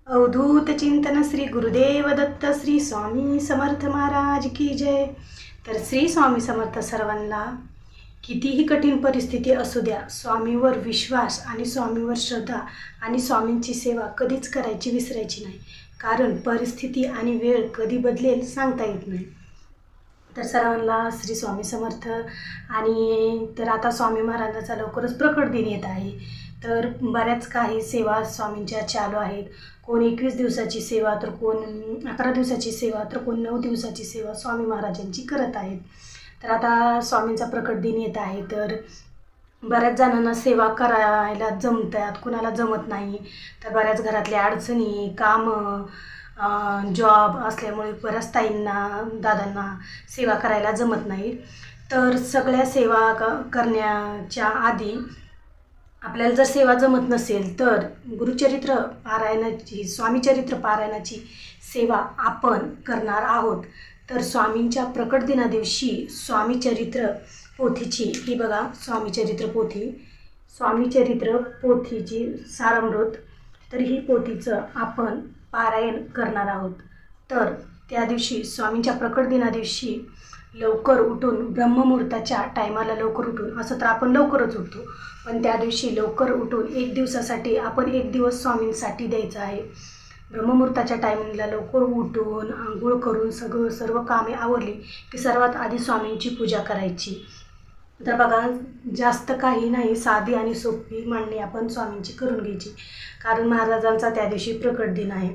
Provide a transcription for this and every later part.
अवधूत चिंतन श्री गुरुदेव दत्त श्री स्वामी समर्थ महाराज की जय। तर श्री स्वामी समर्थ सर्वांना कितीही कठीण परिस्थिती असू द्या, स्वामीवर विश्वास आणि स्वामीवर श्रद्धा आणि स्वामींची सेवा कधीच करायची विसरायची नाही, कारण परिस्थिती आणि वेळ कधी बदलेल सांगता येत नाही। तर सर्वांना श्री स्वामी समर्थ। आणि तर आता स्वामी महाराजांचा लवकरच प्रकट दिन येत आहे, तर बऱ्याच काही सेवा स्वामींच्या चालू आहेत। कोण 21 दिवसाची सेवा, तर कोण 11 दिवसाची सेवा, तर कोण 9 दिवसाची सेवा स्वामी महाराजांची करत आहेत। तर आता स्वामींचा प्रकट दिन येत आहे, तर बऱ्याच जणांना सेवा करायला जमतात, कुणाला जमत नाही। तर बऱ्याच घरातल्या अडचणी, कामं, जॉब असल्यामुळे बऱ्याच ताईंना, दादांना सेवा करायला जमत नाही। तर सगळ्या सेवा करण्याच्या आधी आपल्याला जर सेवा जमत नसेल तर गुरुचरित्र पारायणाची, स्वामीचरित्र पारायणाची सेवा आपण करणार आहोत। तर स्वामींच्या प्रकट दिना दिवशी स्वामीचरित्र पोथीची, ही बघा स्वामीचरित्र पोथी, स्वामीचरित्र पोथीची सारामृत, तर ही पोथीचं आपण पारायण करणार आहोत। तर त्या दिवशी स्वामींच्या प्रकट दिना दिवशी लवकर उठून, ब्रह्ममुहूर्ताच्या टायमाला लवकर उठून, असं तर आपण लवकरच उठतो, पण त्या दिवशी लवकर उठून 1 दिवसासाठी आपण 1 दिवस स्वामींसाठी द्यायचा आहे। ब्रह्ममुहूर्ताच्या टायमिंगला लवकर उठून आंघोळ करून सर्व कामे आवरली की सर्वात आधी स्वामींची पूजा करायची। तर बघा, जास्त काही नाही, साधी आणि सोपी मांडणी आपण स्वामींची करून घ्यायची, कारण महाराजांचा त्या दिवशी प्रकट दिन आहे।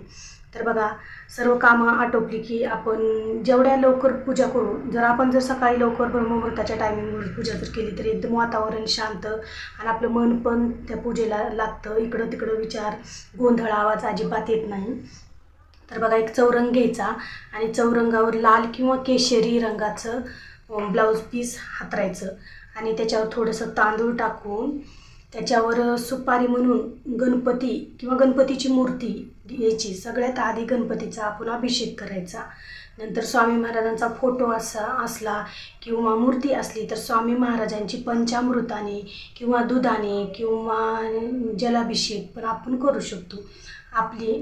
तर बघा, सर्व कामं आटोपली की आपण जेवढ्या लवकर पूजा करू, जर सकाळी लवकर ब्रह्ममुहूर्ताच्या टायमिंगवर पूजा जर केली तर एकदम वातावरण शांत आणि आपलं मन पण त्या पूजेला लागतं, इकडं तिकडं विचार, गोंधळ, आवाज अजिबात येत नाही। तर बघा, एक चौरंग घ्यायचा आणि चौरंगावर लाल किंवा केशरी रंगाचं ब्लाऊज पीस हातरायचं आणि त्याच्यावर थोडंसं तांदूळ टाकून त्याच्यावर सुपारी म्हणून गणपती किंवा गणपतीची मूर्ती घ्यायची। सगळ्यात आधी गणपतीचा आपण अभिषेक करायचा, नंतर स्वामी महाराजांचा फोटो असला किंवा मूर्ती असली तर स्वामी महाराजांची पंचामृताने किंवा दुधाने किंवा जलाभिषेक पण आपण करू शकतो।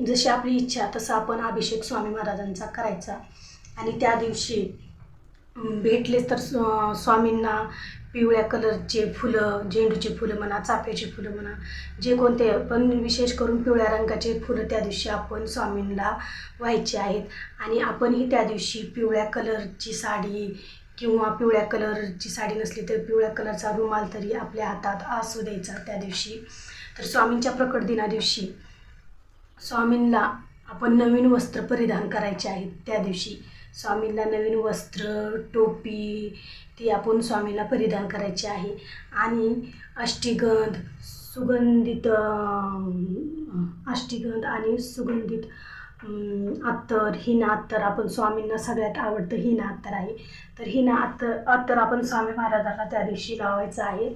जशी आपली इच्छा तसा आपण अभिषेक स्वामी महाराजांचा करायचा। आणि त्या दिवशी भेटलेच तर स्वामींना पिवळ्या कलरचे फुलं, झेंडूची फुलं म्हणा, चाफ्याची फुलं म्हणा, जे कोणते, पण विशेष करून पिवळ्या रंगाचे फुलं त्या दिवशी आपण स्वामींना व्हायचे आहेत। आणि आपणही त्या दिवशी पिवळ्या कलरची साडी किंवा पिवळ्या कलरची साडी नसली तर पिवळ्या कलरचा रुमाल तरी आपल्या हातात असू द्यायचा त्या दिवशी। तर स्वामींच्या प्रकट दिना दिवशी स्वामींना आपण नवीन वस्त्र परिधान करायचे आहेत। त्या दिवशी स्वामींना नवीन वस्त्र, टोपी ती आपण स्वामींना परिधान करायची आहे। आणि अष्टीगंध आणि सुगंधित अत्तर, हिना अत्तर, आपण स्वामींना सगळ्यात आवडतं हिना अत्तर आहे, तर हिना अत्तर आपण स्वामी महाराजांना त्या दिवशी लावायचं आहे।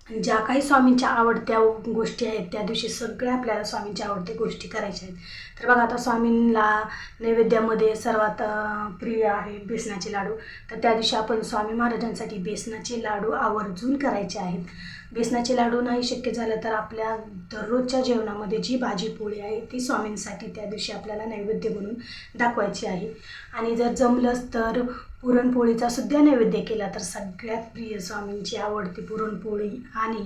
ज्या काही स्वामींच्या आवडत्या गोष्टी आहेत त्या दिवशी सगळ्या आपल्याला स्वामींच्या आवडत्या गोष्टी करायच्या आहेत। तर बघा, आता स्वामींना नैवेद्यामध्ये सर्वात प्रिय आहे बेसनाचे लाडू, तर त्या दिवशी आपण स्वामी महाराजांसाठी बेसनाचे लाडू आवर्जून करायचे आहेत। बेसनाचे लाडू नाही शक्य झालं तर आपल्या दररोजच्या जेवणामध्ये जी भाजी पोळी आहे ती स्वामींसाठी त्या दिवशी आपल्याला नैवेद्य म्हणून दाखवायची आहे। आणि जर जमलंच तर पुरणपोळीचा सुद्धा नैवेद्य केला तर सगळ्यात प्रिय स्वामींची आवडती पुरणपोळी आणि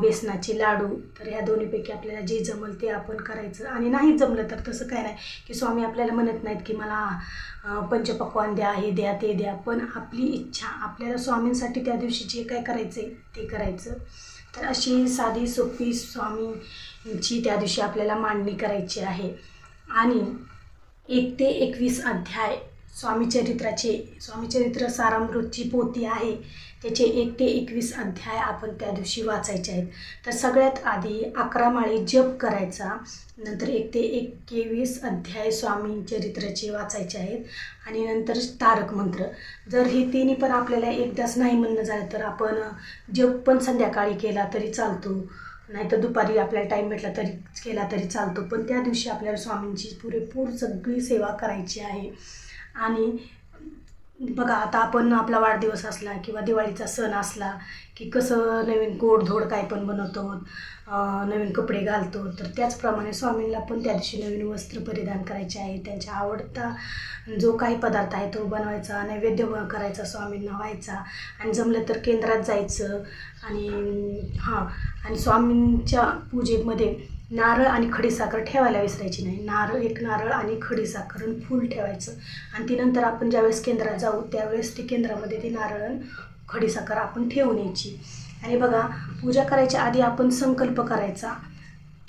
बेसनाचे लाडू, तर ह्या दोन्हीपैकी आपल्याला जे जमल ते आपण करायचं। आणि नाही जमलं तर तसं काय नाही की स्वामी आपल्याला म्हणत नाहीत की मला पंचपक्वान्न द्या, हे द्या, ते द्या, पण आपली इच्छा, आपल्याला स्वामींसाठी त्या दिवशी जे काय करायचं ते करायचं। तर अशी साधी सोपी स्वामींची त्या दिवशी आपल्याला मांडणी करायची आहे। आणि 1 ते 21 अध्याय स्वामीचरित्र सारामृतची पोथी आहे, त्याचे 1 ते 21 अध्याय आपण त्या दिवशी वाचायचे आहेत। तर सगळ्यात आधी 11 माळी जप करायचा, नंतर 1 ते 21 अध्याय स्वामीचरित्राचे वाचायचे आहेत आणि नंतर तारक मंत्र। जर हे तिन्ही पण आपल्याला एकदाच नाही म्हणणं झालं तर आपण जप पण संध्याकाळी केला तरी चालतो, नाहीतर दुपारी आपल्याला टाईम भेटला तरी केला तरी चालतो, पण त्या दिवशी आपल्याला स्वामींची पुरेपूर सगळी सेवा करायची आहे। आणि बघा आता आपण आपला वाढदिवस असला किंवा दिवाळीचा सण असला की कसं नवीन गोडधोड काय पण बनवतो, नवीन कपडे घालतो. तर त्याचप्रमाणे स्वामींना पण त्या दिवशी नवीन वस्त्र परिधान करायचे आहे. त्यांच्या आवडता जो काही पदार्थ आहे तो बनवायचा, नैवेद्य करायचा, स्वामींना व्हायचा आणि जमलं तर केंद्रात जायचं. आणि स्वामींच्या पूजेमध्ये नारळ आणि खडीसाखर ठेवायला विसरायची नाही. एक नारळ आणि खडीसाखर आणि फूल ठेवायचं आणि ती नंतर आपण ज्यावेळेस केंद्रात जाऊ त्यावेळेस ती केंद्रामध्ये ती नारळ आणि खडीसाखर आपण ठेवून यायची. आणि बघा पूजा करायच्या आधी आपण संकल्प करायचा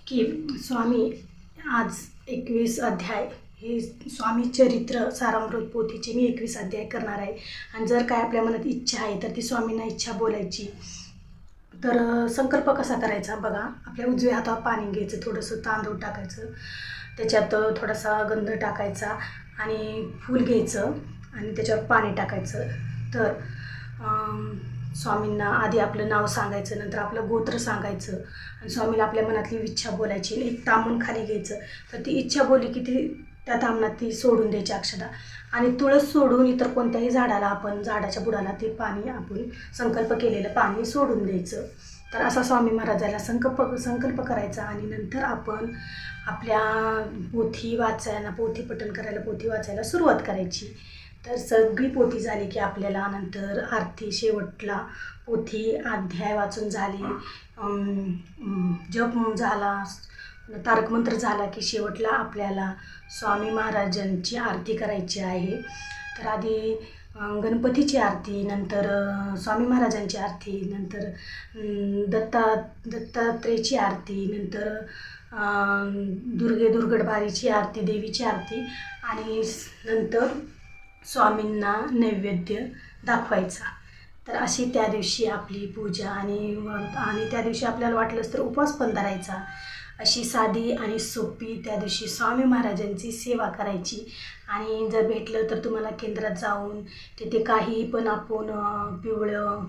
की स्वामी आज 21 अध्याय हे स्वामी चरित्र सारामृत पोथीचे मी 21 अध्याय करणार आहे. आणि जर काय आपल्या मनात इच्छा आहे तर ती स्वामींना इच्छा बोलायची. तर संकल्प कसा करायचा बघा, आपल्या उजव्या हातावर पाणी घ्यायचं, थोडंसं तांदूळ टाकायचं, त्याच्यात थोडासा गंध टाकायचा आणि फूल घ्यायचं आणि त्याच्यावर पाणी टाकायचं. तर स्वामींना आधी आपलं नाव सांगायचं, नंतर आपलं गोत्र सांगायचं आणि स्वामीला आपल्या मनातली इच्छा बोलायची. एक तांबून खाली घ्यायचं, तर ती इच्छा बोलली की ती त्या तांबणात ती सोडून द्यायची अक्षता. आणि तुळस सोडून इतर कोणत्याही झाडाला आपण झाडाच्या बुडाला ते पाणी आपण संकल्प केलेलं पाणी सोडून द्यायचं. तर असा स्वामी महाराजाला संकल्प करायचा. आणि नंतर आपण आपल्या पोथी पठण करायला पोथी वाचायला सुरुवात करायची. तर सगळी पोथी झाली की आपल्याला नंतर आरती, शेवटला पोथी अध्याय वाचून झाली, जप झाला, तारक मंत्र झाला की शेवटला आपल्याला स्वामी महाराजांची आरती करायची आहे. तर आधी गणपतीची आरती, नंतर स्वामी महाराजांची आरती, नंतर दत्तात्रेयाची आरती, नंतर दुर्गडबारीची आरती, देवीची आरती आणि नंतर स्वामींना नैवेद्य दाखवायचा. तर अशी त्या दिवशी आपली पूजा आणि त्या दिवशी आपल्याला वाटलंच तर उपवास पण धरायचा. अशी साधी आणि सोपी त्या दिवशी स्वामी महाराजांची सेवा करायची. आणि जर भेटलं तर तुम्हाला केंद्रात जाऊन तिथे काही पण आपण पिवळं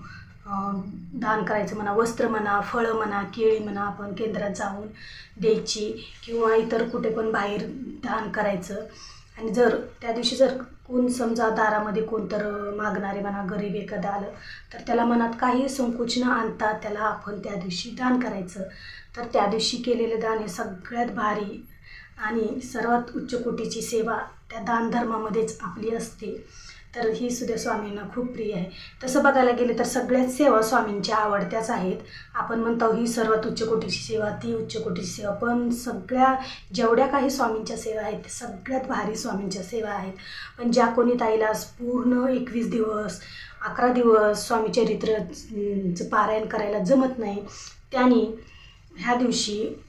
दान करायचं म्हणा, वस्त्र म्हणा, फळं म्हणा, केळी म्हणा, आपण केंद्रात जाऊन द्यायची किंवा इतर कुठे पण बाहेर दान करायचं. आणि जर त्या दिवशी जर कोण समजा दारामध्ये कोणतर मागणारे म्हणा, गरीब एखादं आलं तर त्याला मनात काही संकोच न आणता त्याला आपण त्या दिवशी दान करायचं. तर त्या दिवशी केलेलं दान हे सगळ्यात भारी आणि सर्वात उच्च कोटीची सेवा त्या दानधर्मामध्येच आपली असते. तर ही सुद्धा स्वामींना खूप प्रिय आहे. तसं बघायला गेलं तर सगळ्याच सेवा स्वामींच्या आवडत्याच आहेत. आपण म्हणतो ही सर्वात उच्च कोटीची सेवा, ती उच्च कोटीची सेवा, पण जेवढ्या काही स्वामींच्या सेवा आहेत ते सगळ्यात भारी स्वामींच्या सेवा आहेत. पण ज्या कोणी ताईला पूर्ण 21 दिवस 11 दिवस स्वामी चरित्रचं पारायण करायला जमत नाही, त्यांनी ह्या दिवशी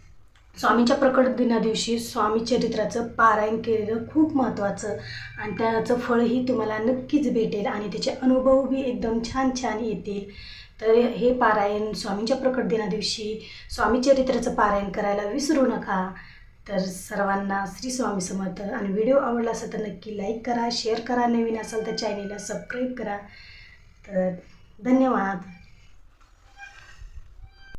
स्वामींच्या प्रकट दिना दिवशी स्वामी चरित्राचं पारायण केलेलं खूप महत्त्वाचं आणि त्याचं फळही तुम्हाला नक्कीच भेटेल आणि त्याचे अनुभव बी एकदम छान छान येतील. तर हे पारायण स्वामींच्या प्रकट दिना दिवशी स्वामी चरित्राचं पारायण करायला विसरू नका. तर सर्वांना श्री स्वामी समर्थ. आणि व्हिडिओ आवडला असेल तर नक्की लाईक करा, शेअर करा, नवीन असेल तर चॅनेलला सबस्क्राईब करा. तर धन्यवाद.